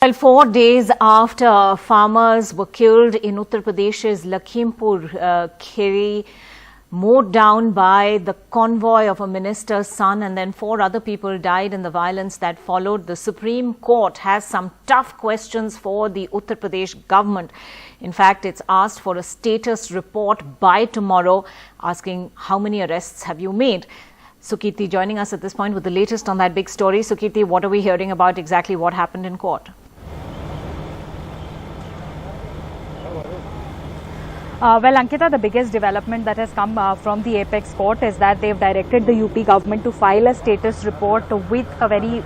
Well, 4 days after farmers were killed in Uttar Pradesh's Lakhimpur Kheri, mowed down by the convoy of a minister's son, and then 4 other people died in the violence that followed, the Supreme Court has some tough questions for the Uttar Pradesh government. In fact, it's asked for a status report by tomorrow, asking how many arrests have you made. Sukirti joining us at this point with the latest on that big story. Sukirti, what are we hearing about exactly what happened in court? Well, Ankita, the biggest development that has come from the Apex Court is that they've directed the UP government to file a status report with a very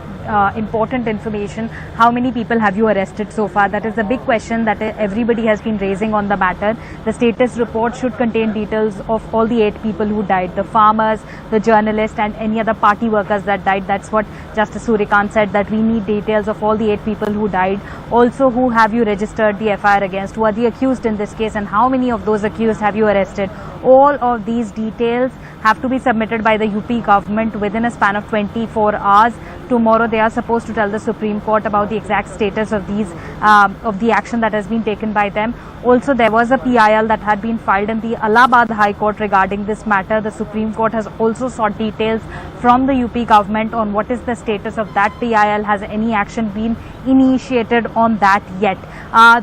important information. How many people have you arrested so far? That is the big question that everybody has been raising on the matter. The status report should contain details of all the 8 people who died, the farmers, the journalists and any other party workers that died. That's what Justice Surikant said, that we need details of all the 8 people who died. Also, who have you registered the FIR against? Who are the accused in this case, and how many of those accused have you arrested? All of these details have to be submitted by the UP government within a span of 24 hours. Tomorrow they are supposed to tell the Supreme Court about the exact status of these of the action that has been taken by them. Also, there was a PIL that had been filed in the Allahabad High Court regarding this matter. The Supreme Court has also sought details from the UP government on what is the status of that PIL. Has any action been initiated on that yet?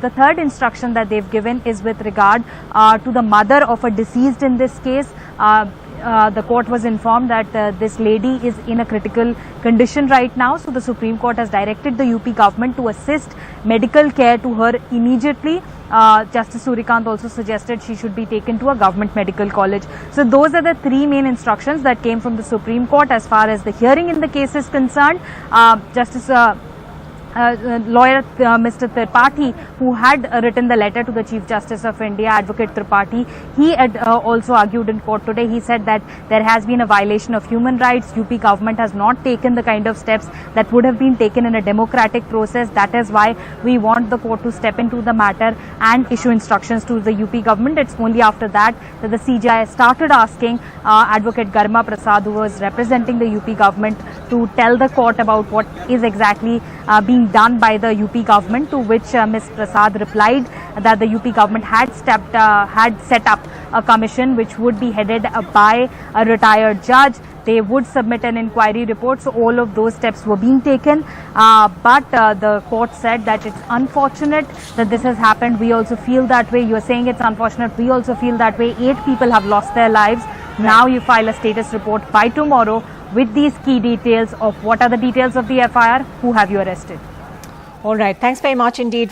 The third instruction that they've given is with regard to the mother of a deceased in this case. The court was informed that this lady is in a critical condition right now. So the Supreme Court has directed the UP government to assist medical care to her immediately. Justice Surikant also suggested she should be taken to a government medical college. So those are the 3 main instructions that came from the Supreme Court as far as the hearing in the case is concerned. Lawyer Mr. Tripathi, who had written the letter to the Chief Justice of India, Advocate Tripathi, he had also argued in court today. He said that there has been a violation of human rights. UP government has not taken the kind of steps that would have been taken in a democratic process. That is why we want the court to step into the matter and issue instructions to the UP government. It's only after that that the CJI started asking Advocate Garma Prasad, who was representing the UP government, to tell the court about what is exactly being done by the UP government, to which Ms. Prasad replied that the UP government had set up a commission which would be headed by a retired judge. They would submit an inquiry report, so all of those steps were being taken. But the court said that it's unfortunate that this has happened. We also feel that way. You're saying it's unfortunate. We also feel that way. 8 people have lost their lives. Now you file a status report by tomorrow with these key details of what are the details of the FIR, who have you arrested. All right. Thanks very much indeed.